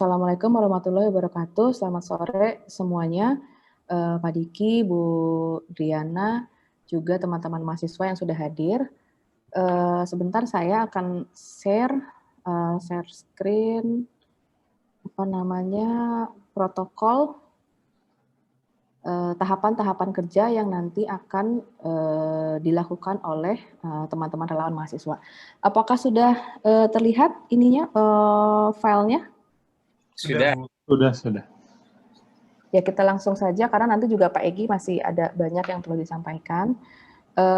Assalamualaikum warahmatullahi wabarakatuh. Selamat sore semuanya, Pak Diki, Bu Driana, juga teman-teman mahasiswa yang sudah hadir. Sebentar saya akan share screen, protokol tahapan-tahapan kerja yang nanti akan dilakukan oleh teman-teman relawan mahasiswa. Apakah sudah terlihat ininya filenya? Sudah. Ya, kita langsung saja karena nanti juga Pak Egi masih ada banyak yang perlu disampaikan.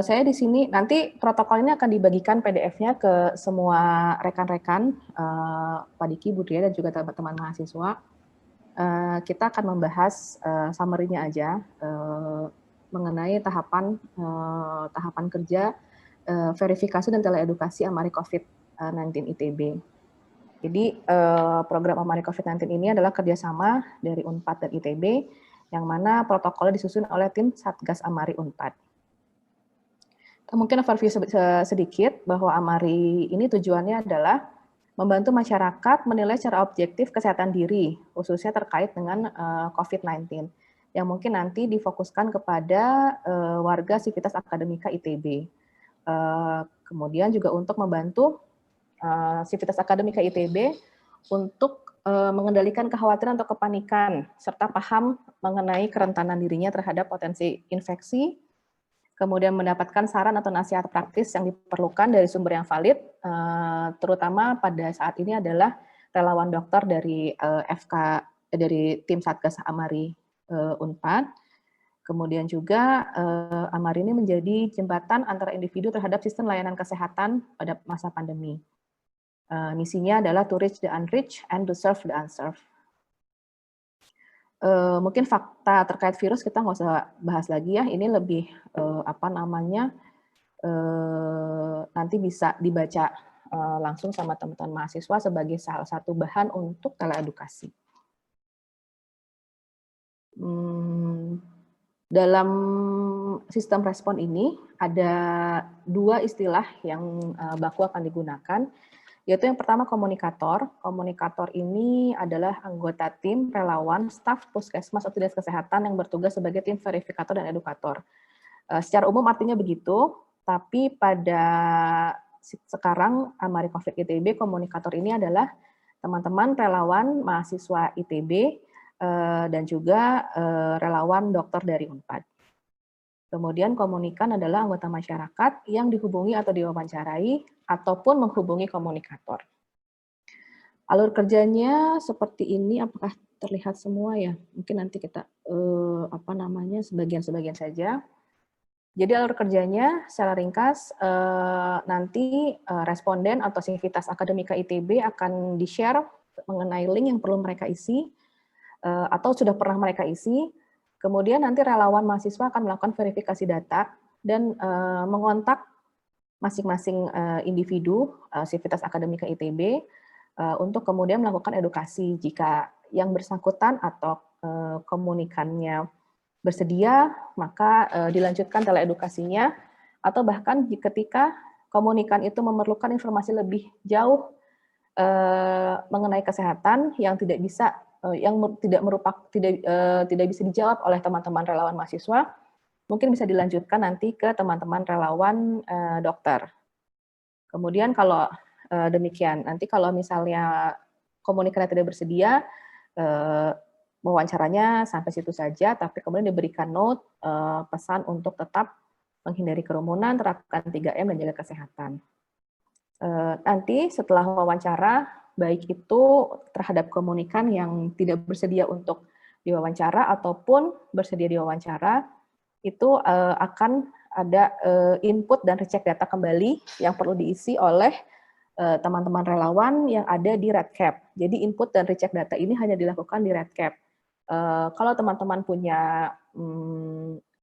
Saya di sini nanti protokol ini akan dibagikan PDF-nya ke semua rekan-rekan Pak Diki, Bu Dria, dan juga teman-teman mahasiswa. Kita akan membahas summary-nya aja mengenai tahapan kerja verifikasi dan teleedukasi Amari COVID-19 ITB. Jadi program Amari COVID-19 ini adalah kerjasama dari Unpad dan ITB, yang mana protokolnya disusun oleh tim Satgas Amari Unpad. Mungkin overview sedikit bahwa Amari ini tujuannya adalah membantu masyarakat menilai secara objektif kesehatan diri, khususnya terkait dengan COVID-19, yang mungkin nanti difokuskan kepada warga Sivitas Akademika ITB. Kemudian juga untuk membantu Sivitas Akademika ITB untuk mengendalikan kekhawatiran atau kepanikan, serta paham mengenai kerentanan dirinya terhadap potensi infeksi, kemudian mendapatkan saran atau nasihat praktis yang diperlukan dari sumber yang valid, terutama pada saat ini adalah relawan dokter dari dari tim Satgas Amari Unpad. Kemudian juga Amari ini menjadi jembatan antara individu terhadap sistem layanan kesehatan pada masa pandemi. Misinya adalah to reach the unreached and to serve the unserved. Mungkin fakta terkait virus kita nggak usah bahas lagi ya. Ini lebih nanti bisa dibaca langsung sama teman-teman mahasiswa sebagai salah satu bahan untuk teleedukasi. Dalam sistem respon ini ada dua istilah yang baku akan digunakan, yaitu yang pertama komunikator. Komunikator ini adalah anggota tim, relawan, staf puskesmas atau dinas kesehatan yang bertugas sebagai tim verifikator dan edukator. Secara umum artinya begitu, tapi pada sekarang Amari COVID ITB, komunikator ini adalah teman-teman relawan mahasiswa ITB dan juga relawan dokter dari Unpad. Kemudian komunikan adalah anggota masyarakat yang dihubungi atau diwawancarai ataupun menghubungi komunikator. Alur kerjanya seperti ini, apakah terlihat semua ya? Mungkin nanti kita sebagian-sebagian saja. Jadi alur kerjanya secara ringkas nanti responden atau Sivitas Akademika ITB akan di-share mengenai link yang perlu mereka isi atau sudah pernah mereka isi. Kemudian nanti relawan mahasiswa akan melakukan verifikasi data dan mengontak masing-masing individu Sivitas Akademika ITB untuk kemudian melakukan edukasi jika yang bersangkutan atau komunikannya bersedia, maka dilanjutkan teleedukasinya, atau bahkan ketika komunikan itu memerlukan informasi lebih jauh mengenai kesehatan yang tidak bisa tidak bisa dijawab oleh teman-teman relawan mahasiswa, mungkin bisa dilanjutkan nanti ke teman-teman relawan dokter. Kemudian kalau demikian, nanti kalau misalnya komunikannya tidak bersedia, wawancaranya sampai situ saja, tapi kemudian diberikan note pesan untuk tetap menghindari kerumunan, terapkan 3M dan jaga kesehatan. Nanti setelah wawancara, baik itu terhadap komunikan yang tidak bersedia untuk diwawancara ataupun bersedia diwawancara, itu akan ada input dan recek data kembali yang perlu diisi oleh teman-teman relawan yang ada di RedCap. Jadi input dan recek data ini hanya dilakukan di RedCap. Kalau teman-teman punya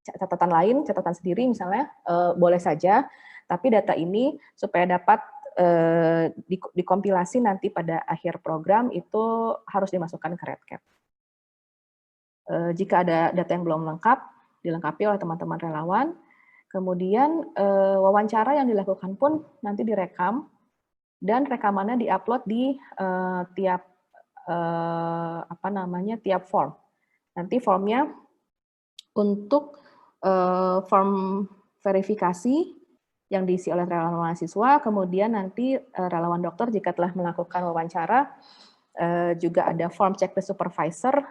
catatan lain, catatan sendiri misalnya, boleh saja, tapi data ini supaya dapat dikompilasi nanti pada akhir program itu harus dimasukkan ke RedCap. Jika ada data yang belum lengkap, dilengkapi oleh teman-teman relawan. Kemudian wawancara yang dilakukan pun nanti direkam dan rekamannya diupload di tiap tiap form. Nanti formnya untuk form verifikasi yang diisi oleh relawan mahasiswa, kemudian nanti relawan dokter jika telah melakukan wawancara, juga ada form checklist supervisor,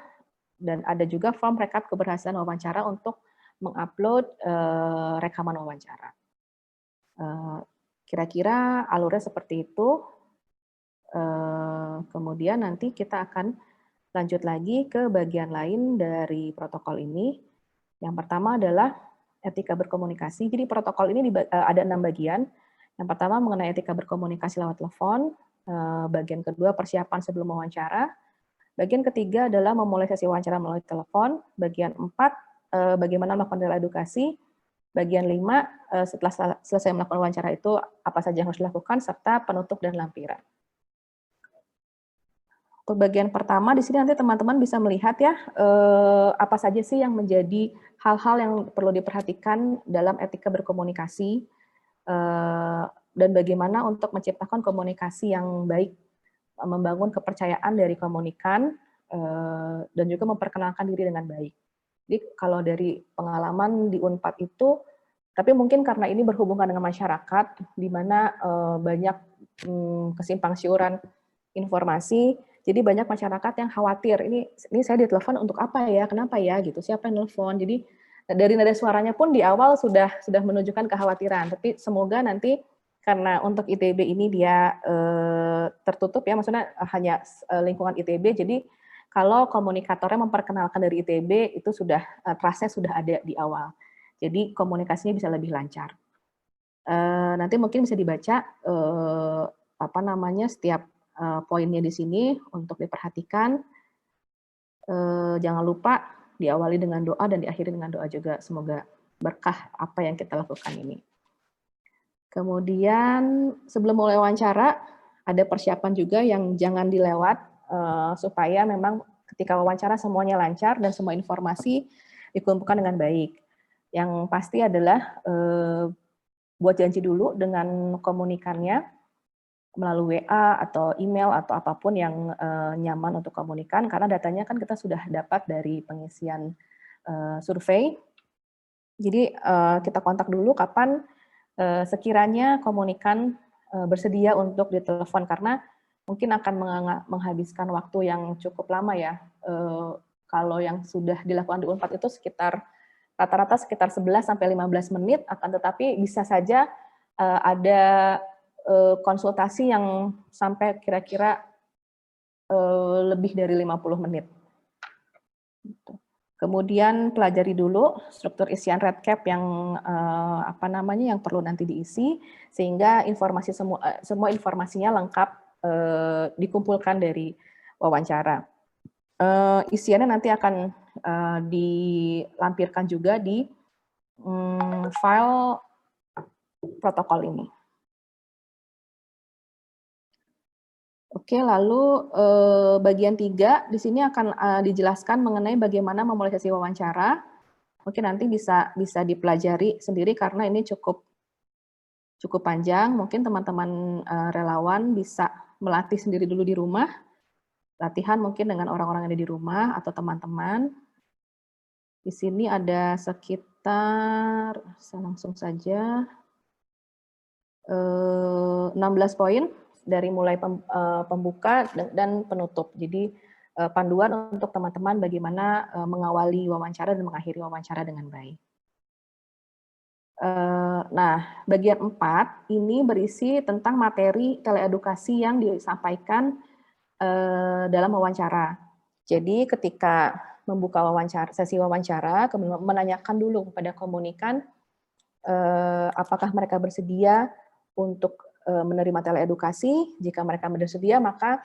dan ada juga form rekap keberhasilan wawancara untuk mengupload rekaman wawancara. Kira-kira alurnya seperti itu. Kemudian nanti kita akan lanjut lagi ke bagian lain dari protokol ini. Yang pertama adalah etika berkomunikasi. Jadi protokol ini ada 6 bagian. Yang pertama mengenai etika berkomunikasi lewat telepon. Bagian kedua persiapan sebelum wawancara. Bagian ketiga adalah memulai sesi wawancara melalui telepon. Bagian 4, bagaimana melakukan edukasi. Bagian 5, setelah selesai melakukan wawancara itu apa saja yang harus dilakukan, serta penutup dan lampiran. Untuk bagian pertama, di sini nanti teman-teman bisa melihat ya, apa saja sih yang menjadi hal-hal yang perlu diperhatikan dalam etika berkomunikasi, dan bagaimana untuk menciptakan komunikasi yang baik, membangun kepercayaan dari komunikan, dan juga memperkenalkan diri dengan baik. Jadi kalau dari pengalaman di Unpad itu, tapi mungkin karena ini berhubungan dengan masyarakat, di mana banyak kesimpang siuran informasi, jadi banyak masyarakat yang khawatir, ini saya ditelepon untuk apa ya, kenapa ya, gitu, siapa yang nelfon. Jadi dari nada suaranya pun di awal sudah menunjukkan kekhawatiran. Tapi semoga nanti karena untuk ITB ini dia tertutup ya, maksudnya hanya lingkungan ITB. Jadi kalau komunikatornya memperkenalkan dari ITB itu sudah trust-nya sudah ada di awal. Jadi komunikasinya bisa lebih lancar. Nanti mungkin bisa dibaca setiap poinnya di sini untuk diperhatikan. Jangan lupa diawali dengan doa dan diakhiri dengan doa juga. Semoga berkah apa yang kita lakukan ini. Kemudian sebelum mulai wawancara, ada persiapan juga yang jangan dilewat, supaya memang ketika wawancara semuanya lancar dan semua informasi dikumpulkan dengan baik. Yang pasti adalah buat janji dulu dengan komunikannya, melalui WA atau email atau apapun yang nyaman untuk komunikan, karena datanya kan kita sudah dapat dari pengisian survei. Jadi kita kontak dulu kapan sekiranya komunikan bersedia untuk ditelepon, karena mungkin akan menghabiskan waktu yang cukup lama ya. Kalau yang sudah dilakukan di Unpad itu rata-rata sekitar 11 sampai 15 menit, akan tetapi bisa saja ada konsultasi yang sampai kira-kira lebih dari 50 menit. Kemudian pelajari dulu struktur isian REDCap yang yang perlu nanti diisi, sehingga semua informasinya lengkap dikumpulkan dari wawancara. Isiannya nanti akan dilampirkan juga di file protokol ini. Oke, lalu bagian 3 di sini akan dijelaskan mengenai bagaimana memulai sesi wawancara. Mungkin nanti bisa dipelajari sendiri karena ini cukup panjang. Mungkin teman-teman relawan bisa melatih sendiri dulu di rumah. Latihan mungkin dengan orang-orang yang ada di rumah atau teman-teman. Di sini ada sekitar, saya langsung saja, 16 poin dari mulai pembuka dan penutup. Jadi panduan untuk teman-teman bagaimana mengawali wawancara dan mengakhiri wawancara dengan baik. Nah, bagian 4 ini berisi tentang materi teleedukasi yang disampaikan dalam wawancara. Jadi ketika membuka sesi wawancara, menanyakan dulu kepada komunikan apakah mereka bersedia untuk menerima teleedukasi. Jika mereka bersedia, maka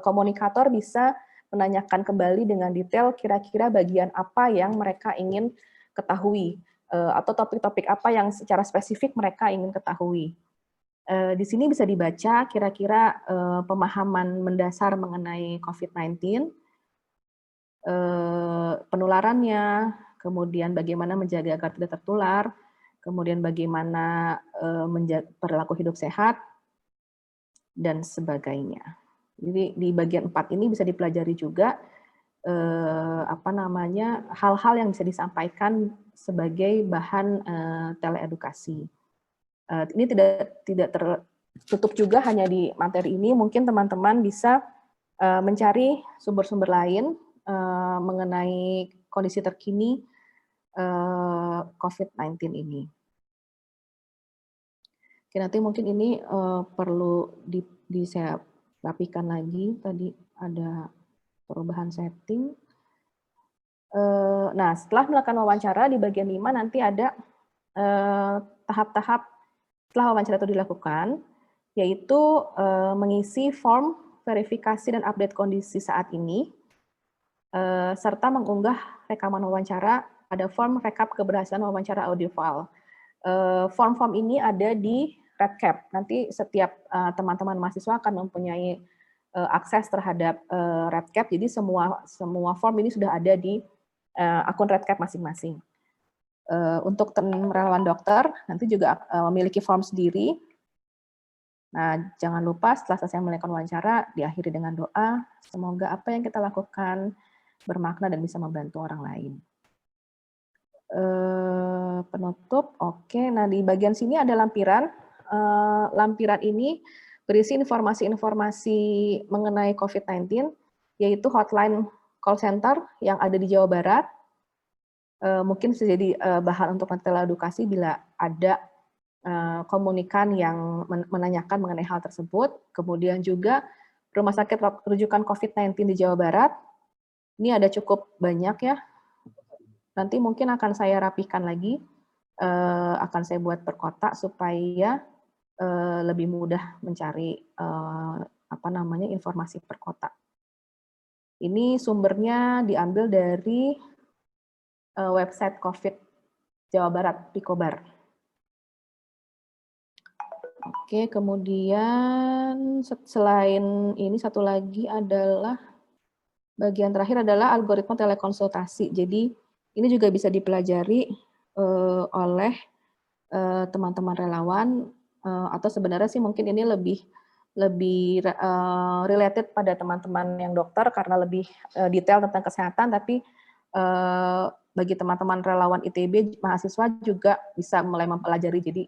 komunikator bisa menanyakan kembali dengan detail kira-kira bagian apa yang mereka ingin ketahui, atau topik-topik apa yang secara spesifik mereka ingin ketahui. Di sini bisa dibaca kira-kira pemahaman mendasar mengenai COVID-19, penularannya, kemudian bagaimana menjaga agar tidak tertular, kemudian bagaimana perilaku hidup sehat, dan sebagainya. Jadi di bagian 4 ini bisa dipelajari juga hal-hal yang bisa disampaikan sebagai bahan teleedukasi. Ini tidak tertutup juga hanya di materi ini, mungkin teman-teman bisa mencari sumber-sumber lain mengenai kondisi terkini COVID-19 ini. Oke, nanti mungkin ini perlu saya rapikan lagi. Tadi ada perubahan setting. Nah, setelah melakukan wawancara di bagian 5 nanti ada tahap-tahap setelah wawancara itu dilakukan, yaitu mengisi form verifikasi dan update kondisi saat ini, serta mengunggah rekaman wawancara pada form rekap keberhasilan wawancara audio file. Form-form ini ada di RedCap. Nanti setiap teman-teman mahasiswa akan mempunyai akses terhadap RedCap, jadi semua form ini sudah ada di akun RedCap masing-masing. Untuk relawan dokter, nanti juga memiliki form sendiri. Nah, jangan lupa setelah selesai melakukan wawancara, diakhiri dengan doa, semoga apa yang kita lakukan bermakna dan bisa membantu orang lain. Penutup, oke. Nah, di bagian sini ada lampiran. Lampiran ini berisi informasi-informasi mengenai COVID-19, yaitu hotline call center yang ada di Jawa Barat. Mungkin bisa jadi bahan untuk teleedukasi bila ada komunikan yang menanyakan mengenai hal tersebut. Kemudian juga rumah sakit rujukan COVID-19 di Jawa Barat. Ini ada cukup banyak ya. Nanti mungkin akan saya rapikan lagi, akan saya buat per kota supaya lebih mudah mencari informasi per kota. Ini sumbernya diambil dari website COVID Jawa Barat, Pikobar. Oke, kemudian selain ini satu lagi adalah bagian terakhir adalah algoritma telekonsultasi. Jadi ini juga bisa dipelajari oleh teman-teman relawan atau sebenarnya sih mungkin ini lebih related pada teman-teman yang dokter karena lebih detail tentang kesehatan, tapi bagi teman-teman relawan ITB mahasiswa juga bisa mulai mempelajari. Jadi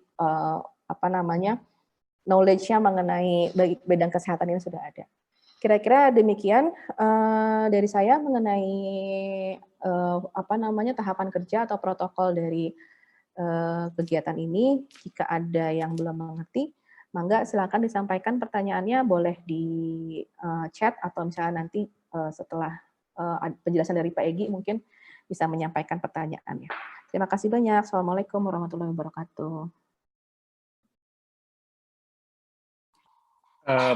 knowledge-nya mengenai bidang kesehatan ini sudah ada. Kira-kira demikian dari saya mengenai tahapan kerja atau protokol dari kegiatan ini. Jika ada yang belum mengerti, mangga silakan disampaikan pertanyaannya, boleh di chat atau misalnya nanti setelah penjelasan dari Pak Egy mungkin bisa menyampaikan pertanyaannya. Terima kasih banyak. Assalamualaikum warahmatullahi wabarakatuh.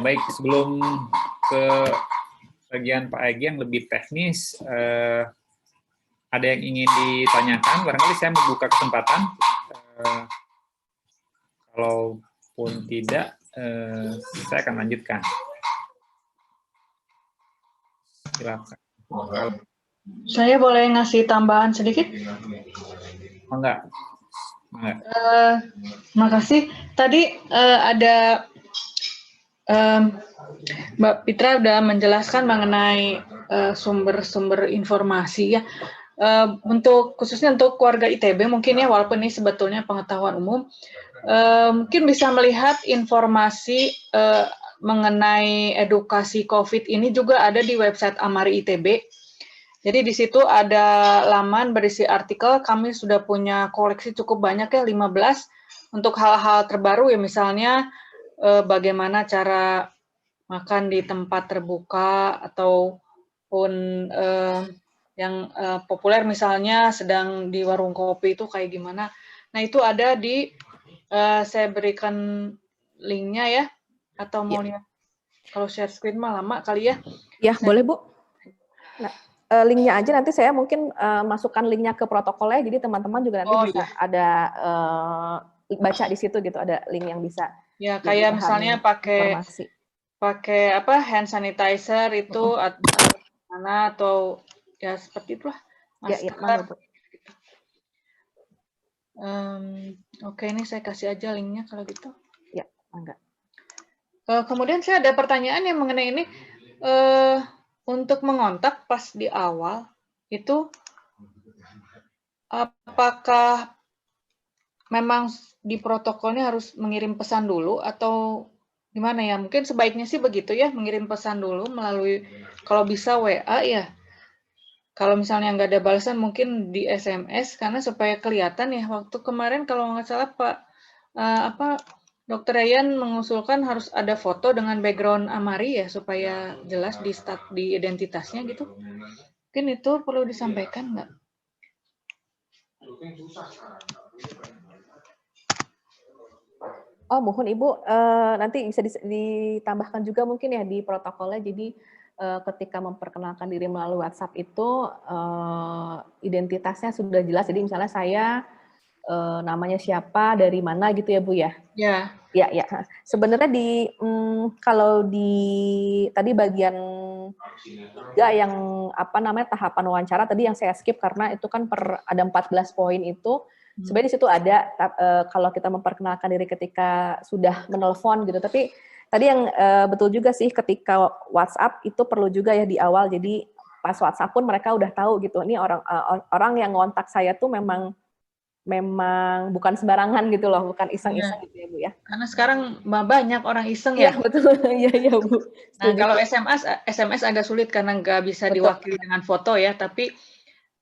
Baik, sebelum ke bagian Pak Egy yang lebih teknis, ada yang ingin ditanyakan, barangkali saya membuka kesempatan. Kalaupun tidak, saya akan lanjutkan. Silakan. Saya boleh ngasih tambahan sedikit? Enggak. Makasih. Tadi ada Mbak Pitra udah menjelaskan mengenai sumber-sumber informasi ya. Khususnya untuk keluarga ITB mungkin ya, walaupun ini sebetulnya pengetahuan umum, mungkin bisa melihat informasi mengenai edukasi COVID ini juga ada di website Amari ITB. Jadi di situ ada laman berisi artikel, kami sudah punya koleksi cukup banyak ya, 15, untuk hal-hal terbaru ya, misalnya bagaimana cara makan di tempat terbuka, ataupun yang populer misalnya sedang di warung kopi itu kayak gimana. Nah itu ada di, saya berikan linknya ya, atau mau lihat, kalau share screen mah lama kali ya. Ya, boleh Bu. Nah, linknya aja nanti saya mungkin masukkan linknya ke protokolnya, jadi teman-teman juga nanti bisa ada baca di situ gitu, ada link yang bisa. Ya, kayak misalnya pakai hand sanitizer itu mana atau ya seperti itulah. Masker. Oke, ini saya kasih aja linknya kalau gitu. Ya, enggak. Kemudian saya ada pertanyaan yang mengenai ini, untuk mengontak pas di awal itu apakah memang di protokolnya harus mengirim pesan dulu atau gimana ya? Mungkin sebaiknya sih begitu ya, mengirim pesan dulu melalui kalau bisa WA ya. Kalau misalnya nggak ada balasan mungkin di SMS karena supaya kelihatan ya. Waktu kemarin kalau nggak salah Dokter Ryan mengusulkan harus ada foto dengan background Amari ya supaya jelas di identitasnya gitu. Mungkin itu perlu disampaikan nggak? Oh, mohon Ibu, nanti bisa ditambahkan juga mungkin ya di protokolnya. Jadi ketika memperkenalkan diri melalui WhatsApp itu identitasnya sudah jelas. Jadi misalnya saya namanya siapa, dari mana gitu ya Bu ya? Ya. Ya, ya. Sebenarnya kalau di tadi bagian juga yang tahapan wawancara tadi yang saya skip karena itu kan ada 14 poin itu. Sebenarnya di situ ada kalau kita memperkenalkan diri ketika sudah menelpon gitu. Tapi tadi yang betul juga sih ketika WhatsApp itu perlu juga ya di awal. Jadi pas WhatsApp pun mereka udah tahu gitu. Ini orang yang ngontak saya tuh memang bukan sembarangan gitu loh, bukan iseng-iseng gitu ya Bu ya. Karena sekarang banyak orang iseng ya. ya. Betul, iya Bu. Nah kalau SMS agak sulit karena nggak bisa diwakili dengan foto ya. Tapi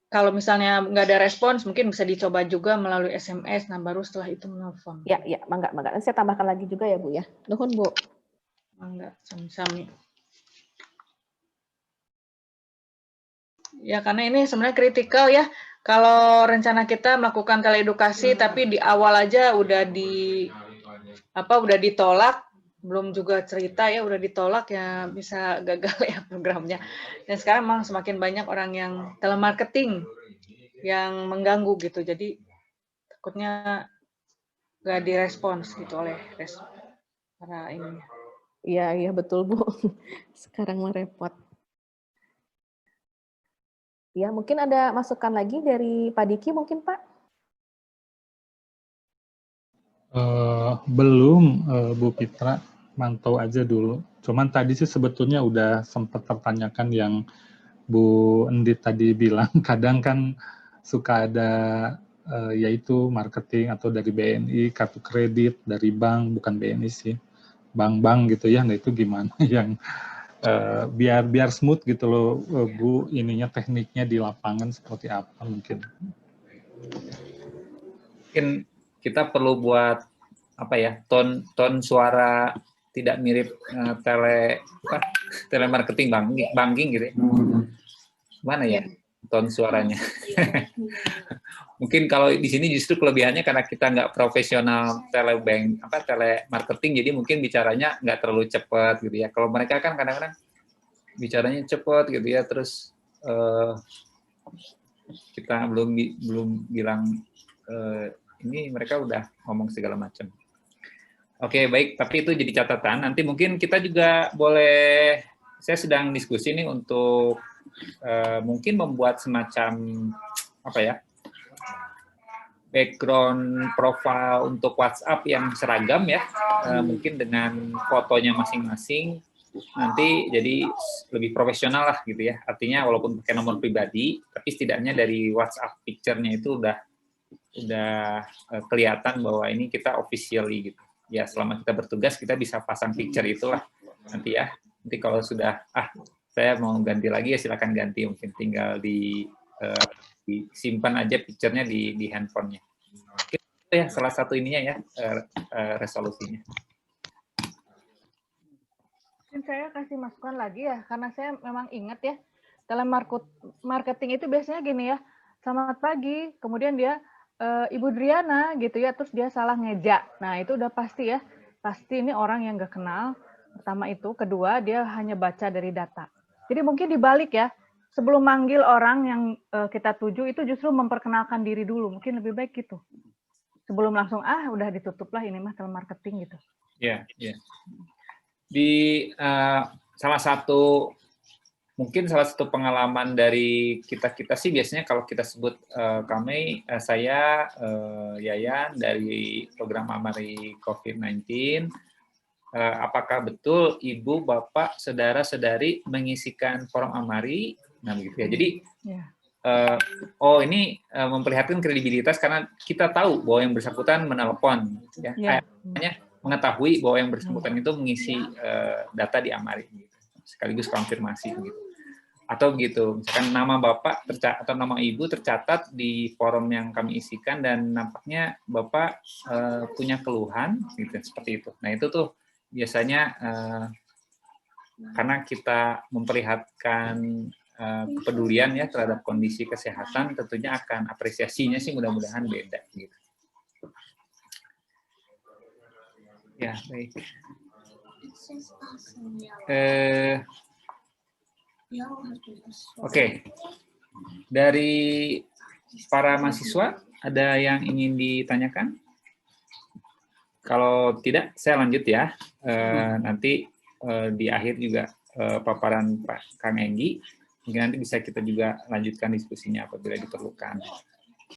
kalau misalnya nggak ada respons, mungkin bisa dicoba juga melalui SMS. Nah baru setelah itu menelpon. Ya, mangga. Nanti saya tambahkan lagi juga ya Bu ya. Nuhun Bu. Mangga, sami-sami. Ya karena ini sebenarnya kritikal ya. Kalau rencana kita melakukan teleedukasi tapi di awal aja udah ditolak, belum juga cerita ya udah ditolak ya bisa gagal ya programnya. Dan sekarang memang semakin banyak orang yang telemarketing yang mengganggu gitu. Jadi takutnya nggak direspons gitu oleh para ini. Iya betul Bu. Sekarang merepot. Ya, mungkin ada masukan lagi dari Pak Diki mungkin, Pak? Belum, Bu Pitra, mantau aja dulu. Cuman tadi sih sebetulnya udah sempat tertanyakan yang Bu Endit tadi bilang, kadang kan suka ada yaitu marketing atau dari BNI, kartu kredit, dari bank, bukan BNI sih, bank-bank gitu ya, nah itu gimana yang biar smooth gitu loh Bu, ininya tekniknya di lapangan seperti apa mungkin. Mungkin kita perlu buat ton suara tidak mirip telemarketing banking gitu ya. Mana ya ton suaranya? Mungkin kalau di sini justru kelebihannya karena kita nggak profesional telemarketing, jadi mungkin bicaranya nggak terlalu cepat gitu ya. Kalau mereka kan kadang-kadang bicaranya cepat gitu ya, terus kita belum bilang ini mereka udah ngomong segala macam. Oke, baik, tapi itu jadi catatan. Nanti mungkin kita juga boleh, saya sedang diskusi nih untuk mungkin membuat semacam background profile untuk WhatsApp yang seragam ya, mungkin dengan fotonya masing-masing, nanti jadi lebih profesional lah gitu ya. Artinya walaupun pakai nomor pribadi, tapi setidaknya dari WhatsApp picture-nya itu udah kelihatan bahwa ini kita officially gitu. Ya selama kita bertugas kita bisa pasang picture itulah nanti ya. Nanti kalau sudah saya mau ganti lagi ya silakan ganti, mungkin tinggal disimpan aja picture-nya di handphonenya. Itu ya salah satu ininya ya resolusinya. Mungkin saya kasih masukan lagi ya, karena saya memang ingat ya telemarketing itu biasanya gini ya, selamat pagi, kemudian dia Ibu Driana gitu ya, terus dia salah ngejak. Nah itu udah pasti ya, pasti ini orang yang nggak kenal. Pertama itu, kedua dia hanya baca dari data. Jadi mungkin dibalik ya, sebelum manggil orang yang kita tuju itu justru memperkenalkan diri dulu, mungkin lebih baik gitu. Sebelum langsung udah ditutup lah ini mah telemarketing gitu. Ya. Di salah satu pengalaman dari kita sih biasanya kalau kita sebut saya Yayan dari program Amari COVID-19, apakah betul ibu, bapak, saudara-saudari mengisikan form amari. Nah, begitu ya. Jadi ini memperlihatkan kredibilitas karena kita tahu bahwa yang bersangkutan menelpon, ya. Mengetahui bahwa yang bersangkutan itu mengisi data di amari, gitu. Sekaligus konfirmasi, gitu. Atau begitu, misalkan nama bapak atau nama ibu tercatat di form yang kami isikan dan nampaknya bapak punya keluhan, gitu, seperti itu. Nah itu tuh biasanya karena kita memperlihatkan kepedulian ya terhadap kondisi kesehatan, tentunya akan apresiasinya sih mudah-mudahan beda gitu. Ya, baik. Oke. Dari para mahasiswa ada yang ingin ditanyakan? Kalau tidak, saya lanjut ya. Nanti di akhir juga paparan Pak Kang Enggi. Mungkin nanti bisa kita juga lanjutkan diskusinya apabila diperlukan.